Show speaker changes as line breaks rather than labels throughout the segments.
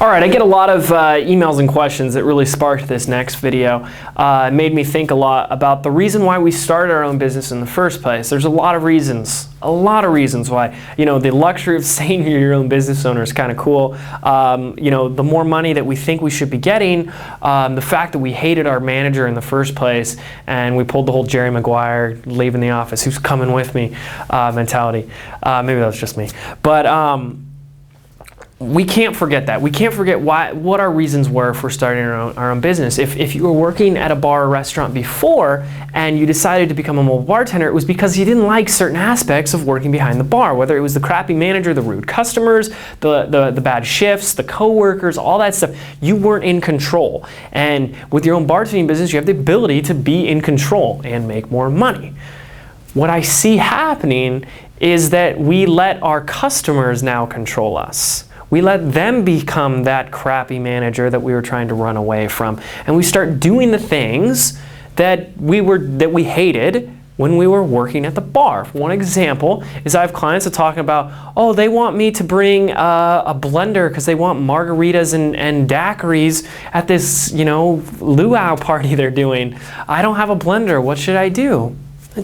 All right, I get a lot of emails and questions that really sparked this next video. It made me think a lot about the reason why we started our own business in the first place. There's a lot of reasons why. You know, the luxury of saying you're your own business owner is kind of cool. You know, the more money that we think we should be getting, the fact that we hated our manager in the first place, and we pulled the whole Jerry Maguire, leaving the office, who's coming with me mentality. Maybe that was just me. But we can't forget that. We can't forget what our reasons were for starting our own business. If you were working at a bar or restaurant before and you decided to become a mobile bartender, it was because you didn't like certain aspects of working behind the bar, whether it was the crappy manager, the rude customers, the bad shifts, the coworkers, all that stuff. You weren't in control. And with your own bartending business, you have the ability to be in control and make more money. What I see happening is that we let our customers now control us. We let them become that crappy manager that we were trying to run away from. And we start doing the things that we hated when we were working at the bar. One example is I have clients that are talking about, oh, they want me to bring a blender because they want margaritas and daiquiris at this, you know, luau party they're doing. I don't have a blender. What should I do?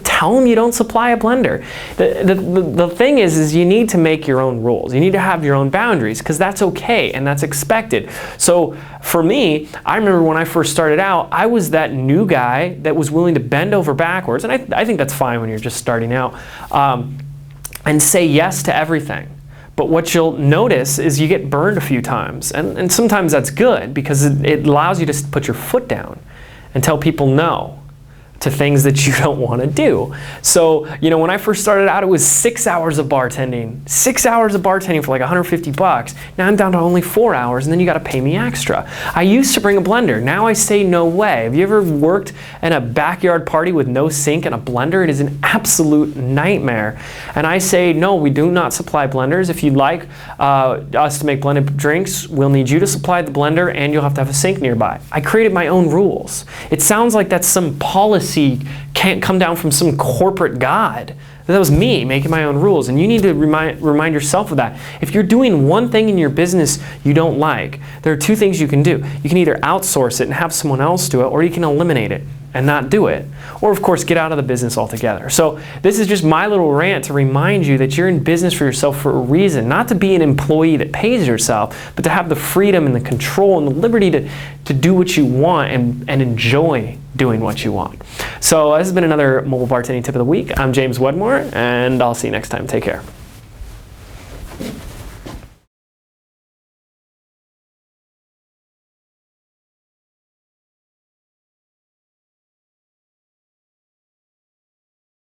Tell them you don't supply a blender. The thing is you need to make your own rules. You need to have your own boundaries because that's okay and that's expected. So for me, I remember when I first started out, I was that new guy that was willing to bend over backwards, and I think that's fine when you're just starting out, and say yes to everything. But what you'll notice is you get burned a few times, and sometimes that's good because it allows you to put your foot down and tell people no to things that you don't want to do. So, you know, when I first started out, it was 6 hours of bartending. 6 hours of bartending for like 150 bucks. Now I'm down to only 4 hours, and then you got to pay me extra. I used to bring a blender. Now I say no way. Have you ever worked in a backyard party with no sink and a blender? It is an absolute nightmare. And I say, no, we do not supply blenders. If you'd like us to make blended drinks, we'll need you to supply the blender, and you'll have to have a sink nearby. I created my own rules. It sounds like that's some policy can't come down from some corporate god. That was me making my own rules, and you need to remind yourself of that. If you're doing one thing in your business you don't like, there are two things you can do. You can either outsource it and have someone else do it, or you can eliminate it and not do it. Or of course, get out of the business altogether. So this is just my little rant to remind you that you're in business for yourself for a reason, not to be an employee that pays yourself, but to have the freedom and the control and the liberty to do what you want and enjoy doing what you want. So this has been another Mobile Bartending Tip of the Week. I'm James Wedmore, and I'll see you next time. Take care.